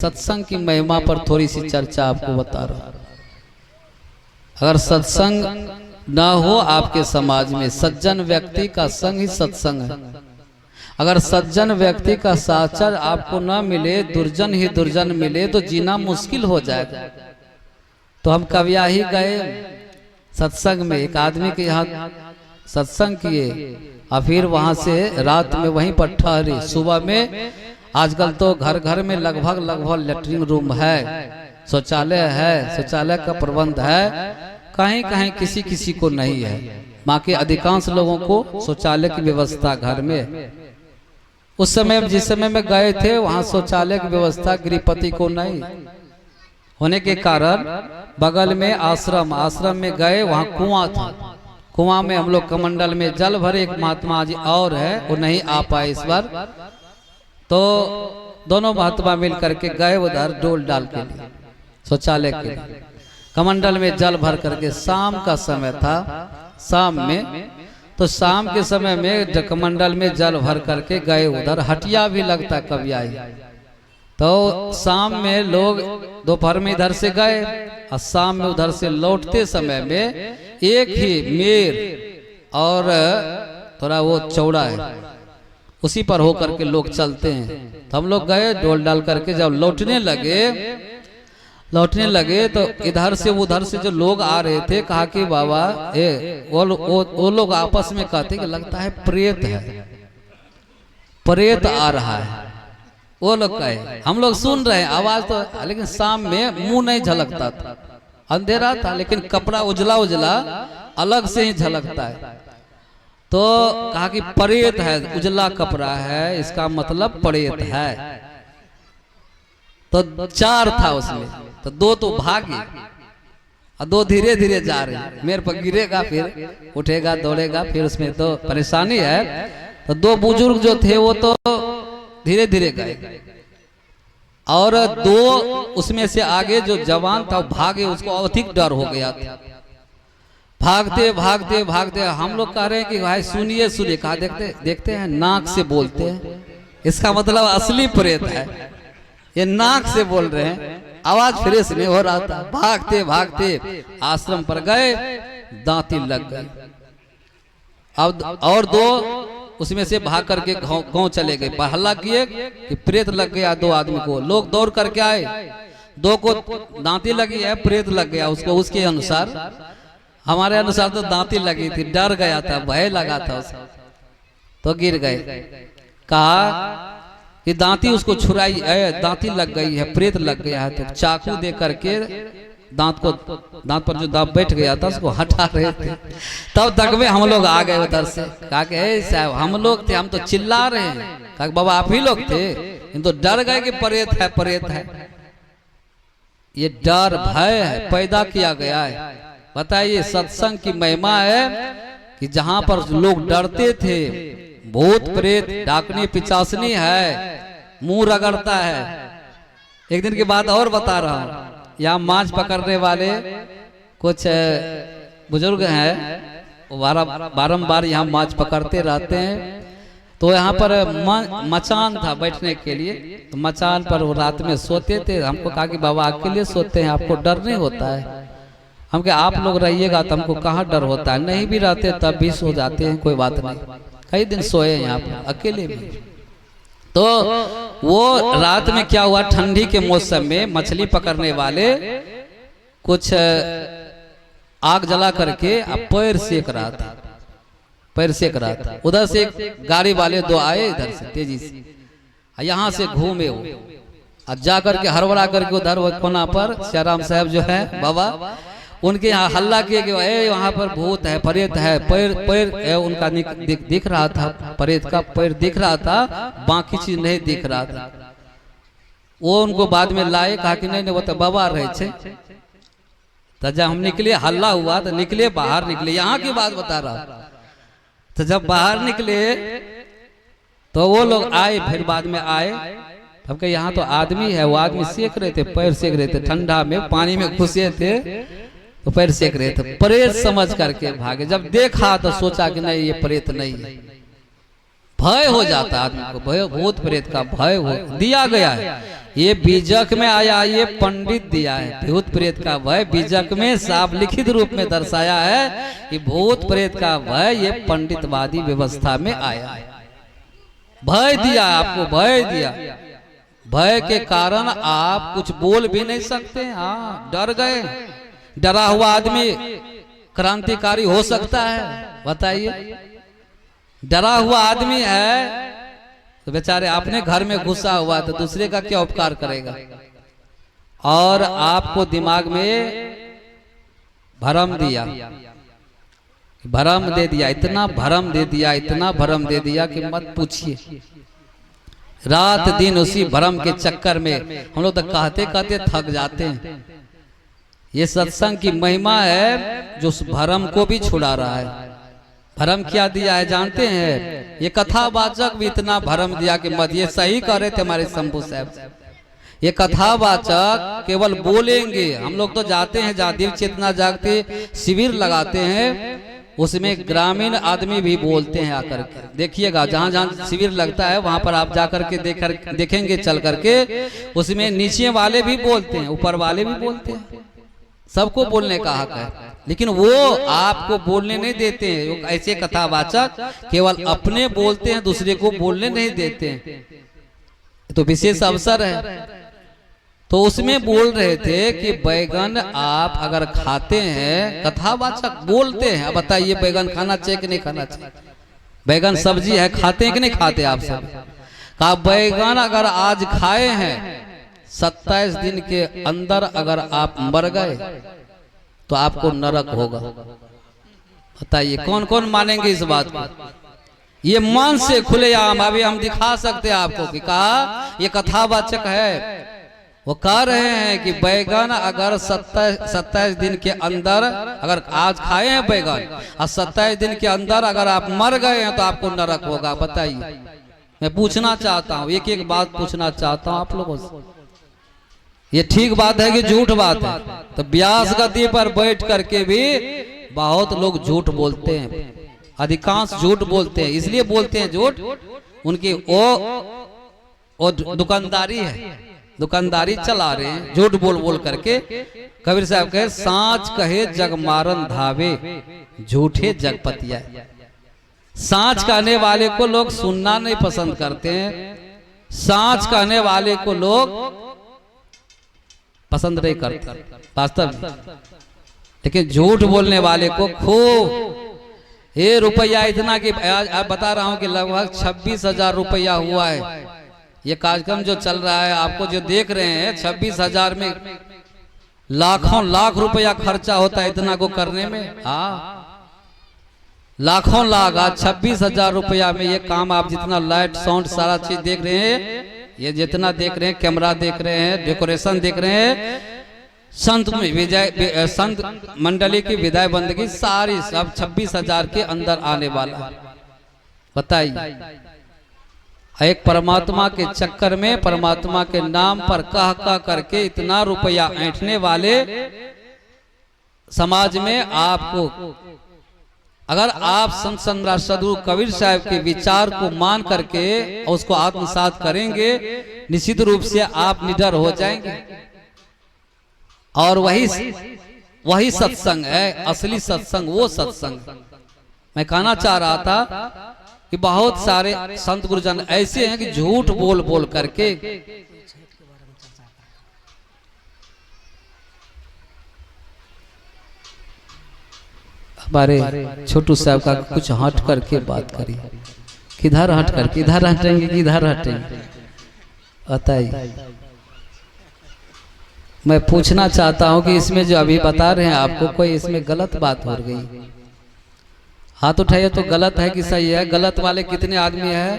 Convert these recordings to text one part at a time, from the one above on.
सत्संग की महिमा पर थोड़ी सी चर्चा आपको बता रहा हूं। अगर सत्संग ना हो आपके समाज में, सज्जन व्यक्ति का संग ही सत्संग है। अगर सज्जन व्यक्ति का साचर आपको ना मिले, दुर्जन ही दुर्जन मिले, तो जीना मुश्किल हो जाएगा। तो हम कविया ही गए सत्संग में, एक आदमी के यहाँ सत्संग किए और फिर वहां से रात में वहीं पर ठहरे। सुबह में आजकल तो घर घर में लगभग लेटरिन रूम है, शौचालय है, शौचालय का प्रबंध है, कहीं कहीं किसी किसी को नहीं है। बाकी अधिकांश लोगों को शौचालय की व्यवस्था घर में। उस समय जिस समय में गए थे वहां शौचालय की व्यवस्था गृहपति को नहीं होने के कारण बगल में आश्रम में गए, वहां कुआं था। कुआं में हम लोग कमंडल में जल भरे, एक महात्मा जी और है वो नहीं आ पाए इस बार, तो दोनों महात्मा मिल करके गए उधर डोल डाल के लिए, शौचालय के लिए। कमंडल में जल भर करके, शाम का समय था, शाम में, तो शाम के समय में कमंडल में जल भर करके गए उधर। हटिया भी लगता कभी आई, तो शाम में लोग दोपहर में इधर से गए और शाम में उधर से लौटते समय में एक ही मेर और थोड़ा वो चौड़ा है, उसी पर होकर के लोग चलते हैं। तो हम लोग गए डोल डाल करके, जब लौटने लगे तो इधर से उधर से जो लोग आ रहे थे, कहा कि बाबा वो लोग आपस में कहते कि लगता है प्रेत है, प्रेत आ रहा है। वो लोग कहे, हम लोग सुन रहे हैं आवाज तो, लेकिन शाम में मुंह नहीं झलकता था, अंधेरा था, लेकिन कपड़ा उजला उजला अलग से ही झलकता है। तो कहा कि प्रेत है, उजला कपड़ा है, इसका मतलब प्रेत है। तो चार था उसमें, तो दो तो भागे और दो धीरे धीरे जा रहे। मेरे पर गिरेगा फिर उठेगा दौड़ेगा, फिर उसमें तो परेशानी है। तो दो बुजुर्ग जो थे वो तो धीरे धीरे गए और दो उसमें से आगे जो जवान था वो भागे, उसको अधिक डर हो गया था। भागते भागते भागते हम लोग कह रहे हैं कि भाई सुनिए सुनिए, कहा देखते हैं नाक से बोलते हैं, इसका मतलब असली प्रेत है, ये नाक से बोल रहे हैं, आवाज फ्रेश नहीं हो रहा था। भागते भागते आश्रम पर गए, दांती लग गई। अब और दो उसमें से भाग करके गांव चले गए, हल्ला किए कि प्रेत लग गया दो आदमी को। लोग दौड़ करके आए, दो को दांती लगी है, प्रेत लग गया उसको। उसके अनुसार, हमारे अनुसार तो दांती लगी थी, डर गया था, भय लगा था उसको, तो गिर गए। कहा कि दांती उसको छुराई, दांती लग गई है, प्रेत लग गया है। तो चाकू दे करके दांत पर जो दांत बैठ गया था उसको हटा रहे थे। तब तक में हम लोग आ गए उधर से। कहा कि साहब हम लोग थे, हम तो चिल्ला रहे हैं। कहा बाबा आप ही लोग थे, इन तो डर गए कि प्रेत है प्रेत है। ये डर भय है पैदा किया गया है। बताइए सत्संग की महिमा है कि जहां पर लोग डरते थे, भूत प्रेत डाकनी पिचासनी है, मुंह रगड़ता है। एक दिन की बात और बता रहा हूं, यहाँ माछ पकड़ने वाले कुछ बुजुर्ग हैं, बारंबार यहाँ माछ पकड़ते रहते हैं। तो यहाँ पर मचान था बैठने के लिए, तो मचान पर वो रात में सोते थे। हमको कहा कि बाबा अकेले सोते हैं, आपको डर नहीं होता है? हम कहा आप लोग रहिएगा तो हमको कहाँ डर होता है, नहीं भी रहते तब भी सो जाते हैं, कोई बात नहीं। कई दिन सोए यहाँ पर अकेले में। तो वो रात में क्या हुआ, ठंडी के मौसम में मछली पकड़ने वाले कुछ आग जला करके पैर सेक रहा था, पैर सेक रहा था। उधर से गाड़ी वाले दो आए इधर से तेजी से, यहाँ से घूमे वो और जा करके हड़बड़ा करके उधर कोना पर सियाराम साहब जो है बाबा, उनके यहाँ हल्ला किए कि वहाँ पर भूत है प्रेत है। पैर उनका दिख रहा था, प्रेत का पैर दिख रहा था, बाकी चीज नहीं दिख रहा था। वो उनको बाद में लाए, कहा कि नहीं वो तो बाबा रहे थे। तो जब हम निकले हल्ला हुआ तो निकले, बाहर निकले, यहाँ की बात बता रहा। तो जब बाहर निकले तो वो लोग आए, फिर बाद में आए। अब के यहाँ तो आदमी है, वो आदमी सेक रहे थे, पैर सेक रहे थे, ठंडा में पानी में घुसे थे तो पैर सेक रहे थे। प्रेत समझ करके भागे। जब देखा तो सोचा कि नहीं ये प्रेत नहीं है, भय हो जाता है आदमी को, भय भूत प्रेत का भय हो दिया गया है। ये बीजक में आया, ये पंडित दिया है। भूत प्रेत का भय बीजक में साफ लिखित रूप में दर्शाया है कि भूत प्रेत का भय ये पंडितवादी व्यवस्था में आया है। भय दिया आपको, भय दिया। भय के कारण आप कुछ बोल भी नहीं सकते। हाँ, डर गए। डरा हुआ आदमी क्रांतिकारी हो सकता है? बताइए। डरा हुआ आदमी है तो बेचारे अपने घर में घुसा हुआ तो दूसरे का क्या उपकार करेगा। और आपको दिमाग में भरम दिया, भरम दे दिया, इतना भरम दे दिया, इतना भरम दे दिया कि मत पूछिए। रात दिन उसी भरम के चक्कर में हम लोग तो कहते कहते थक जाते हैं। ये सत्संग की महिमा है जो उस भरम को भी छुड़ा रहा है। भरम क्या दिया है जानते हैं? ये कथावाचक भी इतना भरम दिया कि मत, ये सही कह रहे थे हमारे शंभू साहब। ये कथावाचक केवल बोलेंगे। हम लोग तो जाते हैं जहाँ दिव्य चेतना जागते शिविर लगाते हैं, उसमें ग्रामीण आदमी भी बोलते हैं आकर के। देखिएगा जहाँ जहाँ शिविर लगता है वहां पर आप जाकर के देखेंगे चल करके, उसमें नीचे वाले भी बोलते हैं, ऊपर वाले भी बोलते हैं। सबको बोलने का हक है, लेकिन वो आपको बोलने नहीं देते हैं। ऐसे कथावाचक केवल अपने बोलते हैं, दूसरे को बोलने नहीं देते हैं। तो विशेष अवसर है। तो उसमें बोल रहे थे कि बैगन आप अगर खाते हैं, कथावाचक बोलते हैं, अब बताइए बैगन खाना चाहिए कि नहीं खाना चाहिए? बैगन सब्जी है, खाते हैं कि नहीं खाते आप सब? कहा बैगन अगर आज खाए हैं, 27 दिन के अंदर अगर आप मर गए तो आपको नरक होगा। बताइए कौन कौन मानेंगे इस बात को? ये मन से खुलेआम अभी हम दिखा सकते हैं आपको कि कहा ये कथावाचक है। वो कह रहे हैं कि बैगन अगर 27 दिन के अंदर अगर आज खाए हैं बैगन और 27 दिन के अंदर अगर आप मर गए हैं तो आपको नरक होगा। बताइए। मैं पूछना चाहता हूँ, एक एक बात पूछना चाहता हूँ आप लोगों से, ये ठीक बात है कि झूठ बात है? तो व्यास गद्दी पर बैठ करके भी बहुत लोग झूठ बोलते हैं, अधिकांश झूठ बोलते हैं। इसलिए बोलते हैं झूठ, उनकी वो दुकानदारी है, दुकानदारी चला रहे हैं झूठ बोल बोल करके। कबीर साहब कहे सांच कहे जग मारन धावे, झूठे जगपतिया। सांच कहने वाले को लोग सुनना नहीं पसंद करते हैं, सांच कहने वाले को लोग पसंद नहीं करते वास्तव में। लेकिन झूठ बोलने वाले को खूब ये रुपया इतना कि आज आप बता रहा हूं कि लगभग 26,000 रुपया हुआ है। ये कार्यक्रम जो चल रहा है आपको जो देख रहे हैं, 26,000 में लाखों लाख रुपया खर्चा होता है इतना को करने में। हाँ, लाखों लाख। आज 26,000 रुपया में ये काम आप जितना लाइट साउंड सारा चीज देख रहे हैं, ये जितना देख रहे हैं, कैमरा देख रहे हैं, डेकोरेशन देख रहे हैं, संत मंडली की विदाई बंदगी सारी सब 26,000 के अंदर आने वाला। बताइए, एक परमात्मा के चक्कर में, परमात्मा के नाम पर कह कह करके इतना रुपया ऐंठने वाले समाज में आपको, अगर आप संत सम्राट सदगुरु कबीर साहब के विचार को मान करके उसको आत्मसात करेंगे, निश्चित रूप से आप निडर हो जाएंगे। और वही सत्संग है, असली सत्संग वो सत्संग। मैं कहना चाह रहा था कि बहुत सारे संत गुरुजन ऐसे हैं कि झूठ बोल बोल करके हमारे छोटू साहब का कुछ हट करके बात करी। किधर हट कर, किधर हटेंगे, किधर हटेंगे? बताइए। मैं पूछना चाहता हूं कि इसमें जो अभी बता रहे हैं आपको, कोई इसमें गलत बात हो गई? हाथ उठाइए तो गलत है कि सही है? गलत वाले कितने आदमी हैं?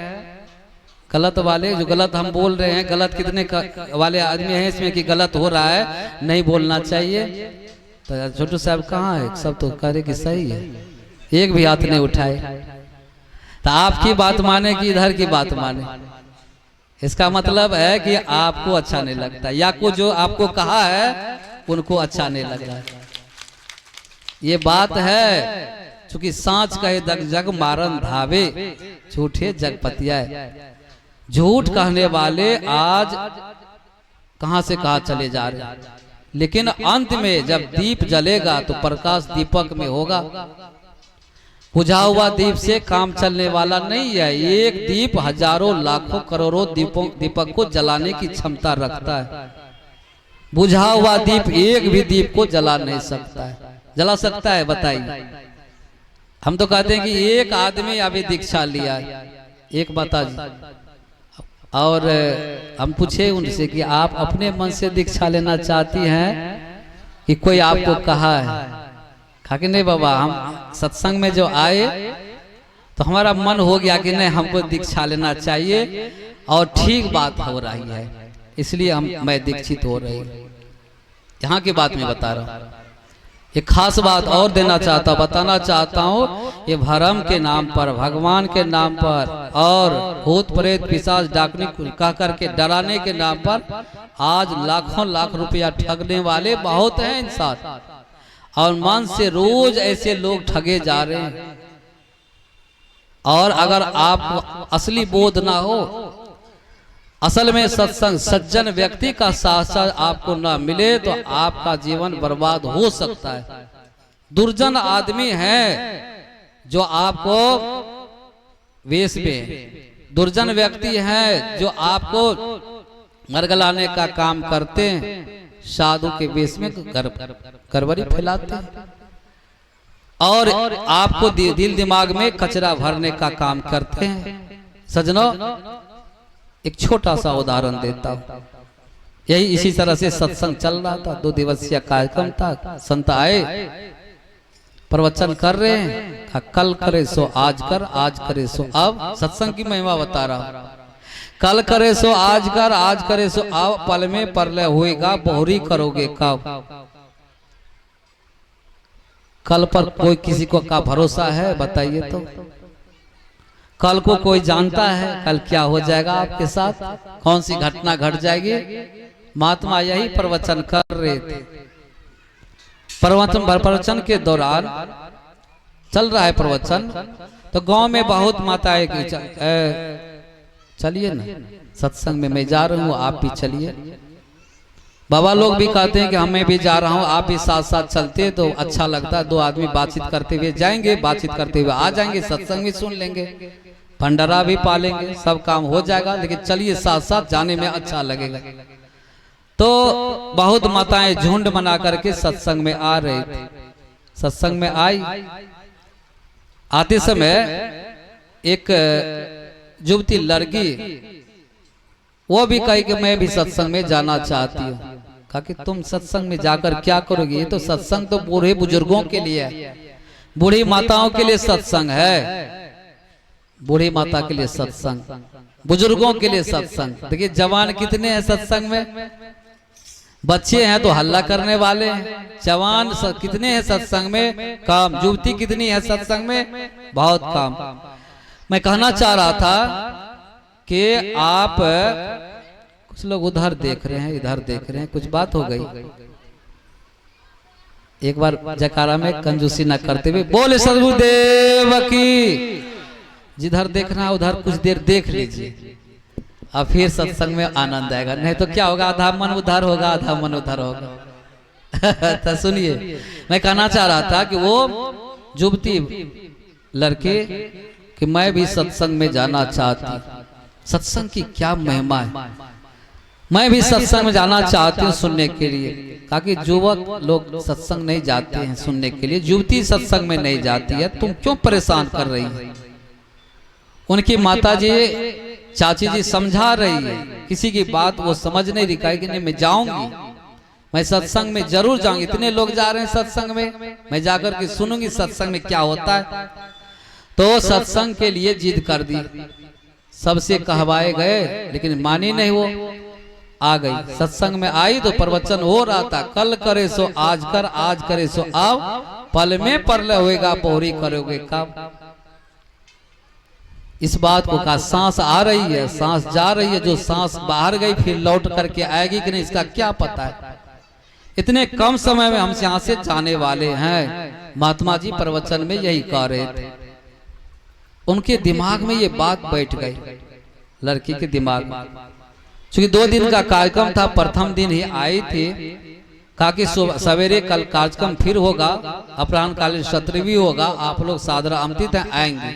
गलत वाले जो गलत हम बोल रहे हैं, गलत कितने वाले आदमी हैं इसमें कि गलत हो रहा है, नहीं बोलना चाहिए? तो छोटू साहब कहाँ है? सब तो कह रहे कि सही है, एक भी हाथ नहीं उठाए। तो आपकी बात माने कि इधर की बात माने? इसका मतलब है कि आपको अच्छा नहीं लगता, या को जो आपको कहा है उनको अच्छा नहीं लग रहा है। ये बात है। चूंकि सांच कहे जग जग मारन धावे, झूठे जगपतिया। झूठ कहने वाले आज कहां से कहां चले जा रहे हैं, लेकिन अंत में जब दीप जलेगा तो प्रकाश दीपक में होगा। बुझा हुआ दीप से काम चलने वाला नहीं है। एक दीप हजारों लाखों करोड़ों दीपक को जलाने की क्षमता रखता है। बुझा हुआ दीप एक भी दीप को जला नहीं सकता है। जला सकता है बताइए? हम तो कहते हैं कि एक आदमी अभी दीक्षा लिया है, एक माता जी, और हम पूछे उनसे कि आप अपने मन से दीक्षा लेना चाहती हैं कि कोई आपको कहा है? कहा कि नहीं बाबा, हम सत्संग में जो आए तो हमारा मन हो गया कि नहीं हमको दीक्षा लेना चाहिए और ठीक बात हो रही है, इसलिए मैं दीक्षित हो रही हूँ। यहाँ की बात मैं बता रहा हूँ। एक खास बात और बताना चाहता हूँ। ये भरम के नाम पर, भगवान के नाम पर और भूत प्रेत पिशाच डाकनी कह करके डराने के नाम पर आज लाखों लाख रुपया ठगने वाले बहुत हैं इंसान, और मन से रोज ऐसे लोग ठगे जा रहे हैं। और अगर आप असली बोध ना हो, असल में सत्संग सज्जन व्यक्ति का साथ आपको ना मिले तो आपका जीवन बर्बाद हो सकता है। दुर्जन आदमी है जो आपको वेश में, दुर्जन व्यक्ति है जो आपको मरगलाने का काम करते हैं, साधु के वेश में करवरी फैलाते हैं और आपको दिल दिमाग में कचरा भरने का काम करते हैं। सज्जनों, एक छोटा सा उदाहरण देता हूं। यही इसी तरह से सत्संग चल रहा था, 2 दिवसीय कार्यक्रम था। संत आए, प्रवचन कर रहे हैं, कल करे सो आज कर, आज करे सो अब। सत्संग की महिमा बता रहा हूं। कल करे सो आज कर, आज करे सो अब, पल में परलय होएगा, बहुरी करोगे कब। कल पर कोई किसी को का भरोसा है बताइए तो? कल को कोई जानता है कल क्या हो जाएगा आपके साथ, कौन सी घटना घट जाएगी? महात्मा यही प्रवचन कर रहे थे। प्रवचन के दौरान चल रहा है प्रवचन, तो गांव में बहुत माताएं की चलिए ना सत्संग में, मैं जा रहा हूँ आप भी चलिए। बाबा लोग भी कहते हैं कि हमें भी जा रहा हूँ, आप भी साथ साथ चलते तो अच्छा लगता है। 2 आदमी बातचीत करते हुए जाएंगे, बातचीत करते हुए आ जाएंगे, सत्संग भी सुन लेंगे, भंडारा भी पालेंगे, सब काम हो जाएगा। लेकिन चलिए साथ साथ जाने में अच्छा लगेगा। तो बहुत माताएं झुंड बना करके सत्संग में आ रही थी। सत्संग में आई, आते समय एक युवती लड़की, वो भी कही कि मैं भी सत्संग में जाना चाहती हूँ। कहा कि तुम सत्संग में जाकर क्या करोगी? ये तो सत्संग तो बूढ़े बुजुर्गों के लिए है, बूढ़ी माताओं के लिए सत्संग है, बूढ़ी माता के लिए सत्संग, बुजुर्गों के लिए सत्संग। देखिए जवान कितने हैं सत्संग में, बच्चे हैं तो हल्ला करने वाले हैं। जवान कितने हैं सत्संग में, काम। युवती कितनी है सत्संग में, बहुत काम। मैं कहना चाह रहा था कि आप, कुछ लोग उधर देख रहे हैं, इधर देख रहे हैं, कुछ बात हो गई। एक बार जयकारा में कंजूसी न करते हुए बोले सदगुरुदेव की। जिधर देखना उधर कुछ देर देख लीजिए, अब फिर सत्संग में आनंद आएगा। नहीं तो क्या होगा, आधा मन उधर होगा, आधा मन उधर होगा। तो सुनिए, मैं कहना चाह रहा था कि वो युवती लड़के कि मैं भी सत्संग में जाना चाहती, सत्संग की क्या महिमा है, मैं भी सत्संग में जाना चाहती हूँ सुनने के लिए। कहा कि युवक लोग सत्संग नहीं जाते हैं सुनने के लिए, युवती सत्संग में नहीं जाती है, तुम क्यों परेशान कर रही है? उनकी माताजी चाची जी समझा रही है, किसी की बात वो समझ नहीं रही। कहा कि नहीं मैं जाऊंगी, मैं सत्संग में जरूर जाऊंगी, इतने लोग जा रहे हैं सत्संग में, मैं जाकर के सुनूंगी सत्संग में क्या होता है। तो सत्संग के लिए जिद कर दी, सबसे कहवाए गए लेकिन मानी नहीं, वो आ गई। सत्संग में आई तो प्रवचन हो रहा था, कल करे सो आज कर, आज करे सो अब, पल में परलय होएगा, बहुरी करोगे कब। इस बात को कहा, सांस आ रही है, सांस जा रही है, जो सांस बाहर गई फिर लौट करके आएगी कि नहीं इसका क्या पता है। इतने कम समय में हम यहाँ से जाने वाले हैं, महात्मा जी प्रवचन में यही कह रहे थे। उनके दिमाग में ये बात बैठ गई, लड़की के दिमाग में। क्योंकि 2 दिन का कार्यक्रम था, प्रथम दिन ही आई थी, कहा कि सवेरे कल कार्यक्रम फिर होगा, अपराह्न कालीन सत्र भी होगा, आप लोग सादर आमंत्रित हैं, आएंगे।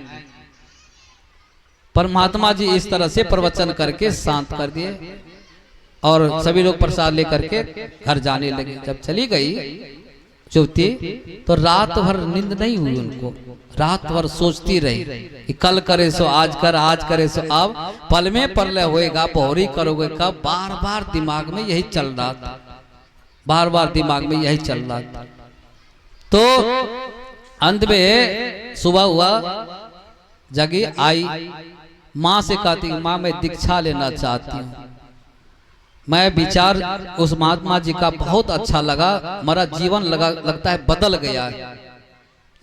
पर महात्मा जी इस तरह से प्रवचन करके शांत कर दिए और सभी लोग प्रसाद लेकर के घर जाने लगे। जब चली गई युवती तो रात भर नींद नहीं हुई उनको, रात भर सोचती रही कि कल करे सो आज कर, आज करे सो अब, पल में प्रलय होएगा, बहुरी करोगे कब, बार बार दिमाग में यही चल रहा था, बार बार दिमाग में यही चल रहा था। तो अंत में सुबह हुआ, जगी, आई, माँ से कहती माँ मैं दीक्षा लेना चाहती हूँ। मैं विचार उस महात्मा जी का बहुत अच्छा लगा, मेरा जीवन लगता है बदल गया।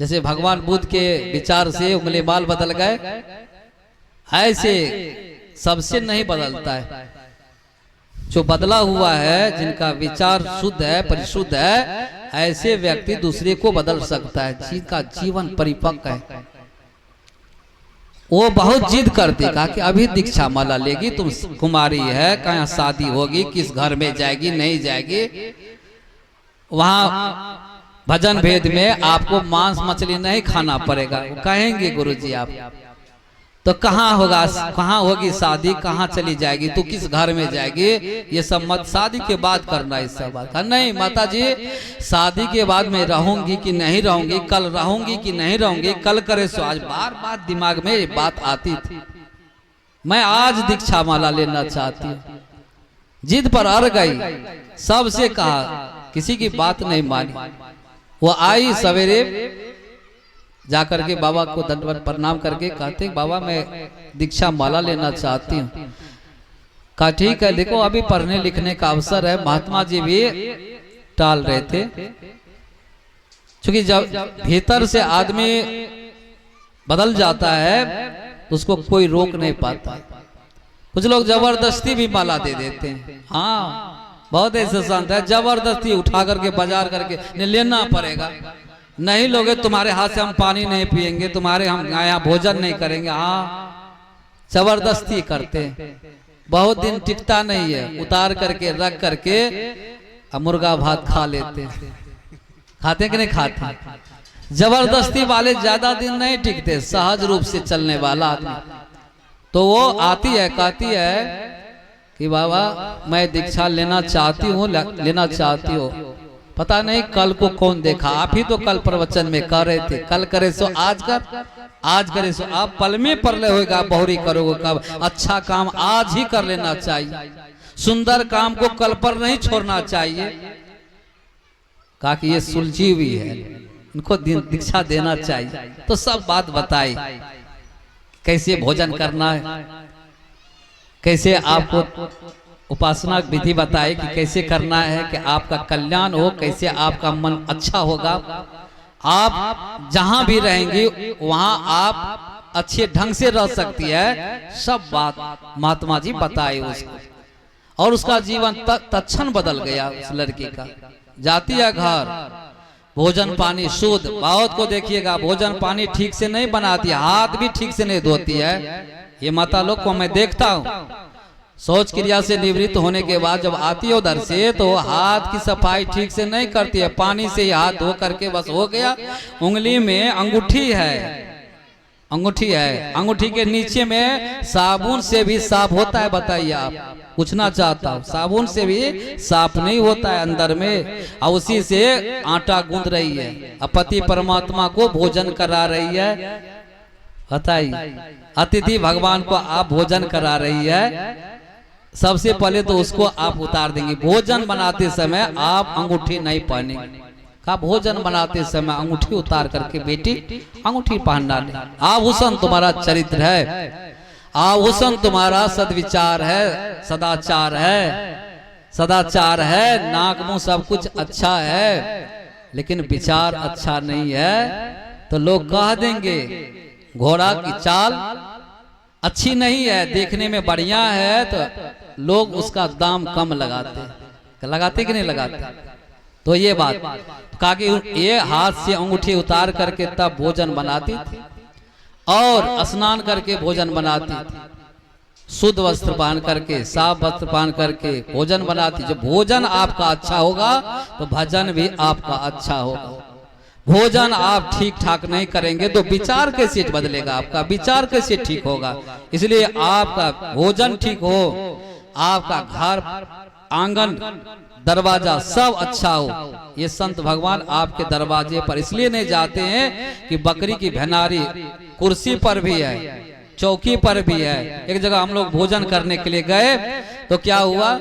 जैसे भगवान बुद्ध के विचार से उंगली बाल बदल गए, ऐसे सबसे नहीं बदलता है। जो बदला हुआ है, जिनका विचार शुद्ध है, परिशुद्ध है, ऐसे व्यक्ति दूसरे को बदल सकता है, जिनका जीवन परिपक्व है। वो बहुत जिद करती, कहा कि अभी दीक्षा माला लेगी, तुम कुमारी है, कहाँ शादी होगी, किस घर में जाएगी, नहीं जाएगी, वहां भजन भेद में आपको मांस मछली नहीं खाना पड़ेगा। वो कहेंगे गुरुजी आप तो कहाँ होगा, कहाँ होगी शादी, कहाँ चली जाएगी, तू किस घर में जाएगी, ये सब मत, शादी के बाद करना इस सब बात। नहीं माता जी, शादी के बाद मैं रहूंगी कि नहीं रहूंगी, कल रहूंगी कि नहीं रहूंगी, कल करे सो आज, बार बार दिमाग में ये बात आती थी। मैं आज दीक्षा माला लेना चाहती हूँ। जिद पर अड़ गई, सबसे कहा, किसी की बात नहीं मानी। वो आई सवेरे, जाकर के बाबा को दंडवत प्रणाम करके कहते बाबा मैं दीक्षा माला लेना चाहती हूँ। कहा ठीक है, देखो अभी पढ़ने लिखने का अवसर है। महात्मा जी भी टाल रहे थे, क्योंकि जब भीतर से आदमी बदल जाता है तो उसको कोई रोक नहीं पाता। कुछ लोग जबरदस्ती भी माला दे देते हैं। हाँ, बहुत ऐसे संत है, जबरदस्ती उठा करके बाजार करके लेना पड़ेगा, नहीं लोगे तुम्हारे हाथ से हम पानी नहीं पिएंगे, तुम्हारे हम यहाँ भोजन नहीं करेंगे। हाँ, जबरदस्ती करते हैं, बहुत दिन टिकता नहीं है, उतार करके रख करके मुर्गा भात खा लेते हैं। खाते कि नहीं खाते? जबरदस्ती वाले ज्यादा दिन नहीं टिकते, सहज रूप से चलने वाला आदमी। तो वो आती है, कहती है कि बाबा मैं दीक्षा लेना चाहती हूँ, लेना चाहती हूँ। पता नहीं कल को कौन देखा, आप ही तो कल प्रवचन में कह रहे थे, कल करे सो आज कर, आज करे सो आप, पल में प्रलय होगा, बहुरी करोगे कब। अच्छा काम आज ही कर लेना चाहिए, सुंदर काम को कल पर नहीं छोड़ना चाहिए। कहा कि ये सुलझी हुई है, इनको दीक्षा देना चाहिए। तो सब बात बताई, कैसे भोजन करना है, कैसे आपको उपासना विधि बताई कि कैसे करना है कि आपका कल्याण हो, कैसे आपका मन अच्छा होगा, आप जहां भी रहेंगे वहां आप अच्छे ढंग से रह सकती है। सब बात महात्मा जी बताए उसको, और उसका जीवन तत्क्षण बदल गया। उस लड़की का जाती है घर, भोजन पानी शुद्ध। बहुत को देखिएगा भोजन पानी ठीक से नहीं बनाती, हाथ भी ठीक से नहीं धोती है। ये माता लोग को मैं देखता हूँ, शौच क्रिया से निवृत्त होने के बाद जब आती है उधर से, तो हाथ की सफाई ठीक से नहीं करती है, पानी से ही हाथ धो करके बस हो गया। उंगली में अंगूठी है, अंगूठी है, अंगूठी के नीचे में साबुन से भी साफ होता है? बताइए आप, पूछना चाहता हूँ। साबुन से भी साफ नहीं होता है अंदर में, और उसी से आटा गूंद रही है, पति परमात्मा को भोजन करा रही है। बताइए, अतिथि भगवान को आप भोजन करा रही है, सबसे पहले तो उसको आप उतार देंगे। भोजन बनाते समय आप अंगूठी नहीं पहनेंगे। का भोजन बनाते समय अंगूठी उतार करके बेटी अंगूठी पहनना नहीं। आभूषण तुम्हारा चरित्र है, आभूषण तुम्हारा सद्विचार है, सदाचार है, सदाचार है, नाक मुंह सब कुछ अच्छा है, लेकिन विचार अच्छा नहीं है तो लोग कह देंगे घोड़ा की चाल अच्छी नहीं है, देखने में बढ़िया है, तो लोग उसका दाम कम लगाते। लगाते कि नहीं लगाते? तो ये बात कहा कि ये हाथ से अंगूठी उतार करके तब भोजन बनाती थी और स्नान करके भोजन बनाती थी, शुद्ध वस्त्र पहन करके, साफ वस्त्र पहन करके भोजन बनाती। जब भोजन आपका अच्छा होगा तो भजन भी आपका अच्छा होगा। भोजन आप ठीक ठाक नहीं करेंगे तो विचार कैसे बदलेगा, आपका विचार कैसे ठीक होगा। इसलिए आपका भोजन ठीक हो, आपका घर आंगन दरवाजा सब अच्छा हो। ये संत भगवान आपके दरवाजे पर इसलिए नहीं जाते हैं कि बकरी की भेनारी कुर्सी पर भी है, चौकी पर भी है। एक जगह हम लोग भोजन करने के लिए गए तो क्या हुआ,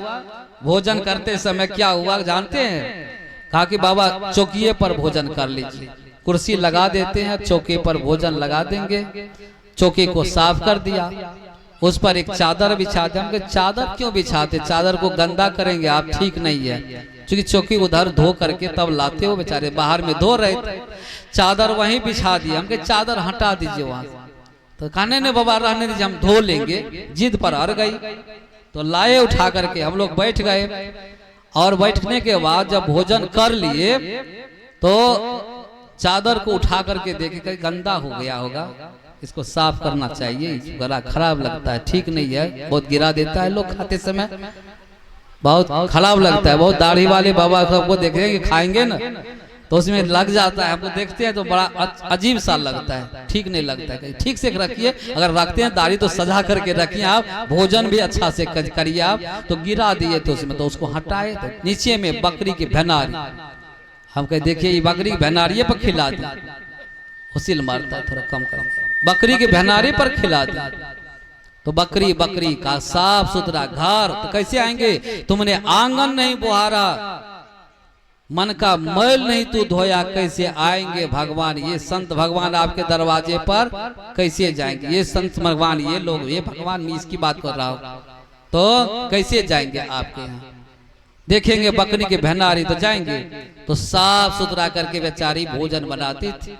भोजन करते समय क्या हुआ जानते हैं? कहा कि बाबा चौकीए पर भोजन कर लीजिए। कुर्सी लगा देते हैं, चौकी पर भोजन लगा देंगे। चौकी को साफ कर दिया, उस पर एक चादर बिछाते। हम चादर क्यों बिछाते, चादर को गंदा करेंगे आप, ठीक नहीं है। क्योंकि चौकी उधर धो करके तब लाते हो, बेचारे बाहर में धो रहे थे, चादर वहीं बिछा दिए। हम चादर हटा दीजिए वहां। तो कहने ने बाबा रहने दीजिए, हम धो लेंगे। जिद पर अड़ गई तो लाए उठा करके हम लोग बैठ गए। और बैठने के बाद जब भोजन कर लिए तो चादर को उठा करके देखे गंदा हो गया होगा, इसको साफ करना चाहिए, गला खराब लगता है, ठीक नहीं है। बहुत गिरा देता है लोग खाते समय, बहुत खराब लगता है। बहुत दाढ़ी वाले बाबा सबको देखेंगे खाएंगे ना तो उसमें लग जाता है, हमको देखते हैं तो बड़ा अजीब सा लगता है, ठीक नहीं लगता है। ठीक से रखिए, अगर रखते हैं दाढ़ी तो सजा करके रखिए आप, भोजन भी अच्छा से करिए आप। तो गिरा दिए तो उसमें तो उसको हटाए। तो नीचे में बकरी की भेनारी, हम कहे देखिए ये बकरी की भेनारी पर खिला दी, उसील मारता है, थोड़ा कम कर, बकरी के भेनारे पर खिला दी। तो बकरी का साफ सुथरा घर, तो कैसे आएंगे? तुमने आंगन नहीं बुहारा, मन का मैल नहीं तू धोया, कैसे आएंगे भगवान? ये संत भगवान आपके दरवाजे पर कैसे जाएंगे? ये संत भगवान, ये लोग, ये भगवान, मैं इसकी बात कर रहा हूं, तो कैसे जाएंगे आपके यहाँ? देखेंगे बकरी के भेनारी तो जाएंगे। तो साफ सुथरा करके बेचारी भोजन बनाती थी,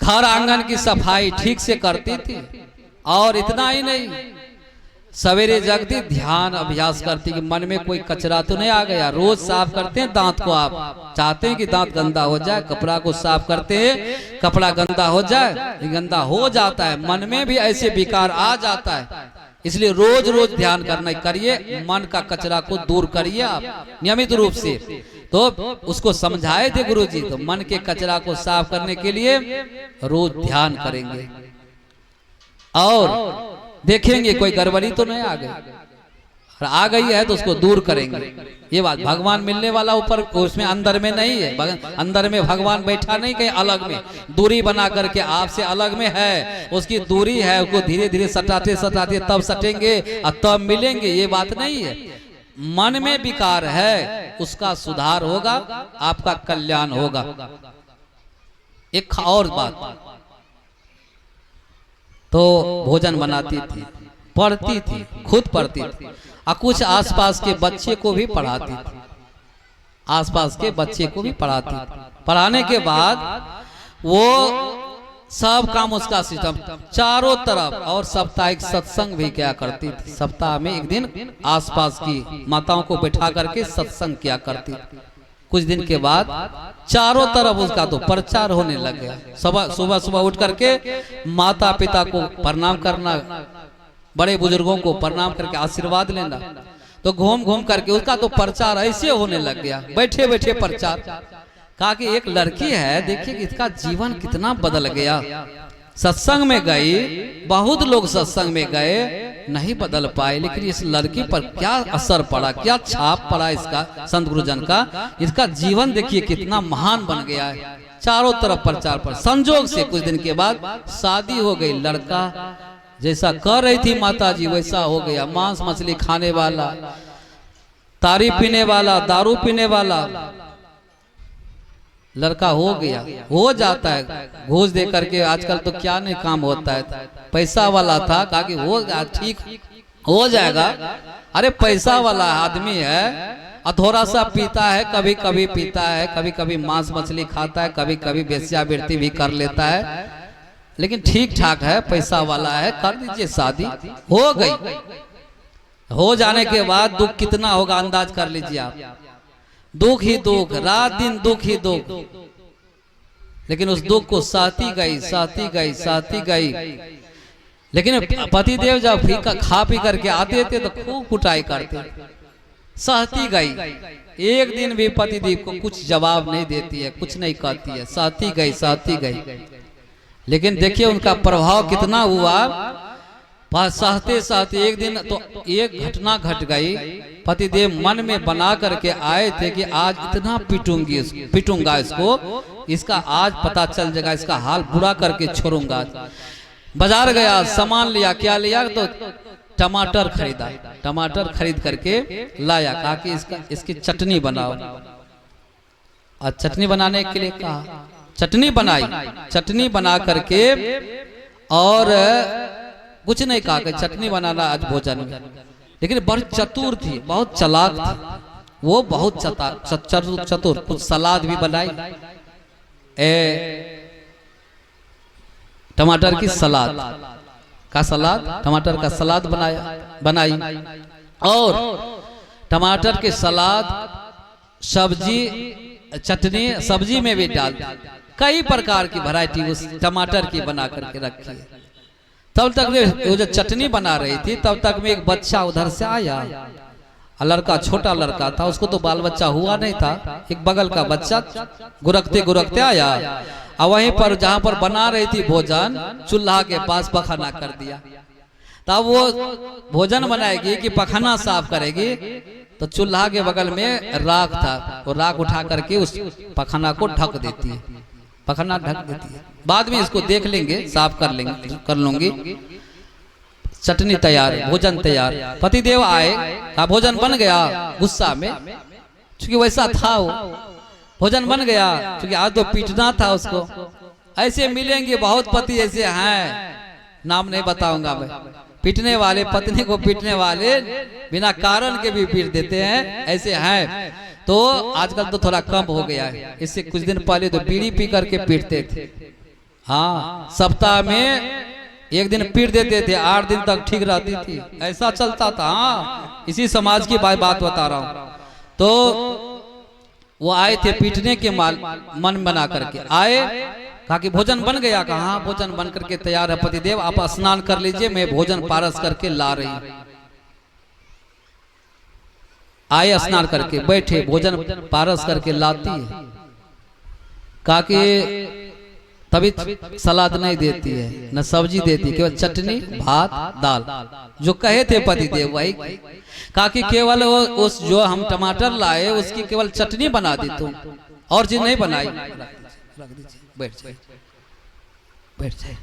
घर आंगन की सफाई ठीक से करती थी। और इतना ही नहीं, सवेरे जगती ध्यान अभ्यास करती कि मन में कोई कचरा तो नहीं आ गया। रोज साफ करते हैं दांत को, आप चाहते हैं कि दांत गंदा हो जाए, कपड़ा को साफ करते हैं कपड़ा गंदा हो जाए, गंदा हो जाता है, मन में भी ऐसे विकार आ जाता है। इसलिए रोज रोज ध्यान करना करिए, मन का कचरा को दूर करिए आप नियमित रूप से। तो उसको समझाए थे गुरुजी, तो मन के कचरा को साफ करने के लिए रोज ध्यान करेंगे और देखेंगे कोई गड़बड़ी तो नहीं आ गई, और आ गई है तो उसको दूर करेंगे। ये बात भगवान मिलने वाला ऊपर, उसमें अंदर में नहीं है, अंदर में भगवान बैठा नहीं, कहीं अलग में दूरी बना करके आपसे अलग में है, उसकी दूरी है। उसको धीरे धीरे सटाते सटाते तब सटेंगे और तब मिलेंगे, ये बात नहीं है। मन में विकार है, उसका सुधार होगा, आपका कल्याण होगा। एक और बात, तो भोजन बनाती थी, पढ़ती थी, खुद पढ़ती थी, और कुछ आसपास के बच्चे को भी पढ़ाती थी, आसपास के बच्चे को भी पढ़ाती थी। पढ़ाने के बाद वो सब काम उसका सिस्टम चारों तरफ, और साप्ताहिक सत्संग भी क्या करती थी। सप्ताह में एक दिन आसपास की माताओं को बैठा करके सत्संग किया करती थी। कुछ दिन के बाद चारों तरफ उसका तो प्रचार होने लग गया। सुबह सुबह उठ करके माता पिता को प्रणाम करना, बड़े बुजुर्गों को प्रणाम करके आशीर्वाद लेना, तो घूम घूम करके उसका तो प्रचार ऐसे होने लग गया, बैठे बैठे प्रचार। कहा कि एक लड़की है, देखिए इसका जीवन कितना बदल गया। सत्संग में गई, बहुत लोग सत्संग में गए, नहीं बदल पाए, लेकिन इस लड़की पर क्या असर पड़ा, क्या छाप पड़ा इसका, संत गुरुजन का। इसका जीवन देखिए कितना महान बन गया है, चारों तरफ प्रचार पर। संजोग से कुछ दिन के बाद शादी हो गई, लड़का जैसा कर रही थी माता जी वैसा हो गया, मांस मछली खाने वाला, तारी पीने वाला, दारू पीने वाला लड़का हो गया, हो जाता है घूस दे करके। आजकल तो क्या नहीं काम होता है, पैसा वाला था, कहा कि हो ठीक हो जाएगा। अरे पैसा वाला आदमी है और थोड़ा सा पीता है, कभी कभी पीता है, कभी कभी मांस मछली खाता है, कभी कभी वेश्यावृत्ति भी कर लेता है, लेकिन ठीक ठाक है, पैसा वाला है, कर दीजिए शादी। हो गई, हो जाने के बाद दुख कितना होगा अंदाज कर लीजिए आप। दुख ही दुख, रात दिन दुख ही दुख, लेकिन उस दुख को सहती गई सहती गई सहती गई। लेकिन पतिदेव जब खा पी करके आते थे तो खूब कुटाई करते, सहती गई। एक दिन भी पतिदेव को कुछ जवाब नहीं देती है, कुछ नहीं कहती है, सहती गई सहती गई। लेकिन देखिए उनका प्रभाव कितना हुआ। सहते सहते एक दिन तो एक घटना घट गई। पतिदेव मन में बना करके आए थे कि आज इतना पीटूंगा इसको, इसका आज पता चल जाएगा, इसका हाल बुरा करके छोड़ूंगा। बाजार गया, सामान लिया, क्या लिया तो टमाटर खरीदा, टमाटर खरीद करके लाया, कहा कि इसकी चटनी बनाओ। और चटनी बनाने के लिए कहा, चटनी बनाई, चटनी बना करके और कुछ नहीं कहा कि चटनी बनाना आज भोजन में। लेकिन बहुत चतुर थी, बहुत चालाक थी वो, बहुत चतुर। कुछ सलाद भी बनाई, टमाटर की सलाद का सलाद, टमाटर का सलाद बनाई और टमाटर के सलाद, सब्जी, चटनी सब्जी में भी डाल, कई प्रकार की वैरायटी उस टमाटर की बना करके रखी। तब तक वो जो चटनी बना रही थी तब तक में एक बच्चा उधर से आया, लड़का, छोटा लड़का था, उसको तो बाल बच्चा हुआ नहीं था। एक बगल का बच्चा गुरकते गुरकते आया और वहीं पर जहां पर बना रही थी भोजन, चूल्हा के पास पखाना कर दिया। तब वो भोजन बनाएगी कि पखाना साफ करेगी, तो चूल्हा के बगल में राख था, वो राख उठा करके उस पखाना को ढक देती है, पखाना ढक देती है। बाद में इसको देख लेंगे, साफ कर लूंगी। चटनी तैयार, भोजन तैयार। पतिदेव आए, कहा भोजन बन गया। गुस्सा में, क्योंकि वैसा था वो, भोजन बन गया, क्योंकि आज तो पीटना था उसको। ऐसे मिलेंगे बहुत पति ऐसे हैं, नाम नहीं बताऊंगा मैं, पीटने वाले, पत्नी को पीटने वाले, बिना कारण के भी पीट देते हैं, ऐसे हैं। तो आजकल तो थोड़ा कम हो गया है, इससे कुछ दिन पहले तो बीड़ी पी करके पीटते थे। हाँ, सप्ताह में एक दिन पीट देते थे, 8 दिन तक ठीक रहती थी, ऐसा चलता था। हाँ, इसी समाज की बात बता रहा हूँ। तो वो आए थे पीटने के मन बना करके आए, कहा कि भोजन बन गया। कहा हाँ, भोजन बन करके तैयार है पतिदेव, आप स्नान कर लीजिए, मैं भोजन पारस करके ला रही। आए, स्नान करके बैठे, भोजन पारस करके लाती है। कहा कि तभी सलाद नहीं देती है, न सब्जी देती, केवल चटनी, भात, दाल, जो कहे थे पतिदेव वही। कहा कि केवल उस जो हम टमाटर लाए उसकी केवल चटनी बना दी, तुम और चीज नहीं बनाई। बैठ जाए,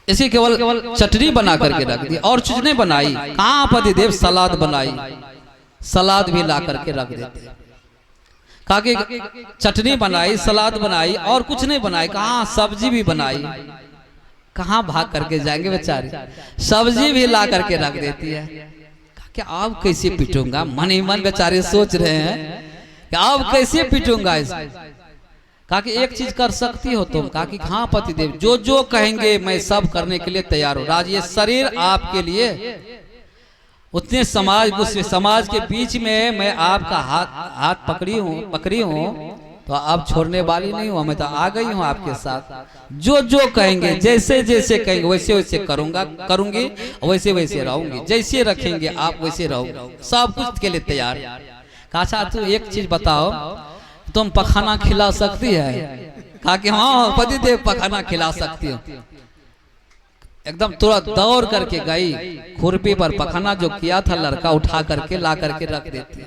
इसी केवल चटनी बना करके रख दी, और चीज नहीं बनाई। कहाँ पतिदेव सलाद बनाई, सलाद भी ला करके रख देते। कहा कि चटनी बनाई, सलाद बनाई, और कुछ नहीं बनाई। कहाँ सब्जी भी बनाई, कहाँ भाग करके जाएंगे बेचारे, सब्जी भी ला करके रख देती है। क्या आप कैसे पीटूंगा, मन ही मन बेचारे सोच रहे हैं कि आप कैसे पीटूंगा इसको। कहा कि एक चीज कर सकती हो तुम। कहा कि हाँ पतिदेव, जो जो कहेंगे मैं सब करने के लिए तैयार हूँ। राज, ये शरीर आपके लिए, उतने समाज के बीच में मैं आपका हाथ पकड़ी हूँ, तो आप छोड़ने वाली नहीं हूँ, मैं तो आ गई हूँ आपके साथ। जो जो कहेंगे, जैसे जैसे कहेंगे वैसे वैसे करूंगी, वैसे वैसे रहूंगी, जैसे रखेंगे आप वैसे रहोगे, सब कुछ के लिए तैयार। कहा तू एक चीज बताओ, तुम पखाना खिला सकती है? कहा कि हाँ पतिदेव, पखाना खिला सकती हो। एकदम तुरंत दौड़ करके गई, खुरपी पर पखाना जो किया था लड़का उठा करके ला करके रख देती।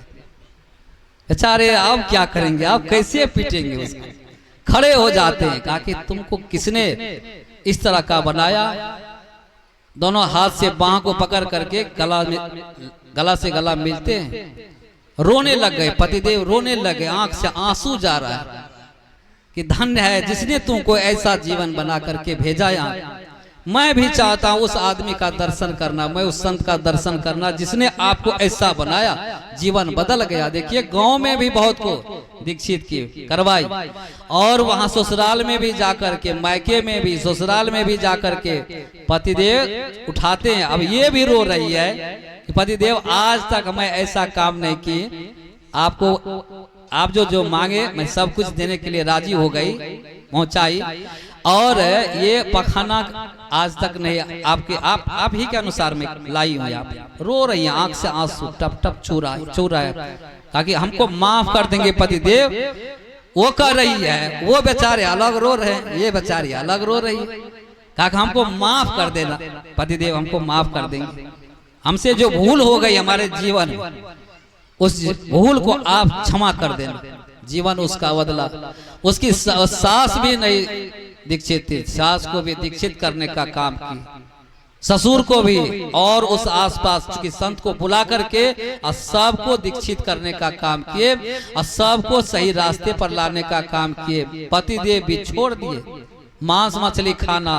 बेचारे आप क्या करेंगे, आप कैसे पीटेंगे उसको? खड़े हो जाते हैं। कहा कि तुमको किसने इस तरह का बनाया? दोनों हाथ से बाह को पकड़ करके गला से गला मिलते हैं, रोने लग गए। पतिदेव रोने लगे, आंख से आंसू जा रहा है कि धन्य है जिसने तुमको ऐसा जीवन बना करके भेजा यहाँ। मैं भी चाहता हूँ उस आदमी का दर्शन करना, मैं उस संत का दर्शन करना जिसने आपको ऐसा बनाया, जीवन बदल गया। देखिए गांव में भी बहुत को दीक्षित की करवाई, और वहां ससुराल में भी जाकर के, मायके में भी, ससुराल में भी जाकर के पतिदेव उठाते हैं। अब ये भी रो रही है कि पतिदेव आज तक मैं ऐसा काम नहीं की, आपको आप जो मांगे मैं सब कुछ देने के लिए राजी हो गई, पहुंचाई। और ये पखाना आज तक नहीं आपके आप ही के अनुसार में लाई हुई। आप रो रही हैं, आंख से आंसू टप टप चू रहा है, ताकि हमको माफ कर देंगे पति देव। वो कर रही है, वो बेचारे अलग रो रहे हैं, ये बेचारी अलग रो रही है। कहा हमको माफ कर देना पति देव, हमको माफ कर देंगे। हमसे जो भूल हो गई हमारे जीवन में, उस भूल को आप क्षमा कर देना। जीवन उसका बदला। उसकी सास भी नहीं दीक्षित थी, सास को भी दीक्षित करने का काम किया, ससुर को भी, और उस आसपास की संत को बुला करके और सबको दीक्षित करने का काम किए और सबको सही रास्ते पर लाने का काम किए। पति देव भी छोड़ दिए मांस मछली खाना,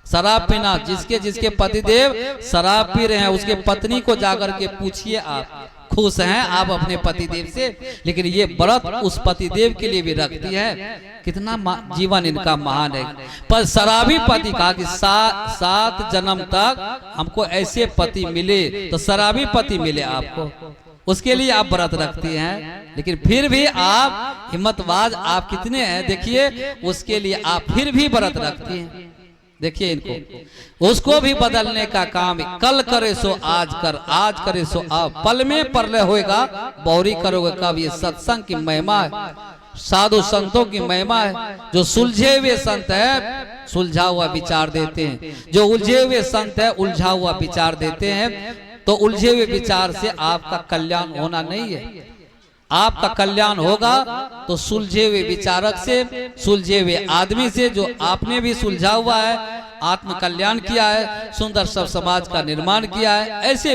शराब पीना। जिसके जिसके पति देव शराब पी रहे हैं उसके पत्नी को जाकर के पूछिए, आप खुश हैं आप अपने पति देव से? लेकिन ये व्रत उस पति देव के लिए भी रखती है। कितना जीवन इनका महान है। पर शराबी पति कहा कि 7 जन्म तक हमको ऐसे पति मिले, तो शराबी पति मिले आपको, उसके लिए आप व्रत रखती हैं। लेकिन फिर भी आप हिम्मतबाज आप कितने हैं, देखिए उसके लिए आप फिर भी व्रत रखती हैं। देखिए इनको, उसको भी बदलने का काम। कल करे सो आज कर, आज करे सो अब, पल में परलय होएगा बौरी करोगे कब। ये सत्संग की महिमा है, साधु संतों की महिमा है। जो सुलझे हुए संत है सुलझा हुआ विचार देते हैं, जो उलझे हुए संत है उलझा हुआ विचार देते हैं। तो उलझे हुए विचार से आपका कल्याण होना नहीं है। आपका कल्याण होगा तो सुलझे हुए विचारक से, सुलझे हुए आदमी से, जो आपने भी सुलझा हुआ है, आत्म कल्याण किया है, सुंदर सब समाज का निर्माण किया है, ऐसे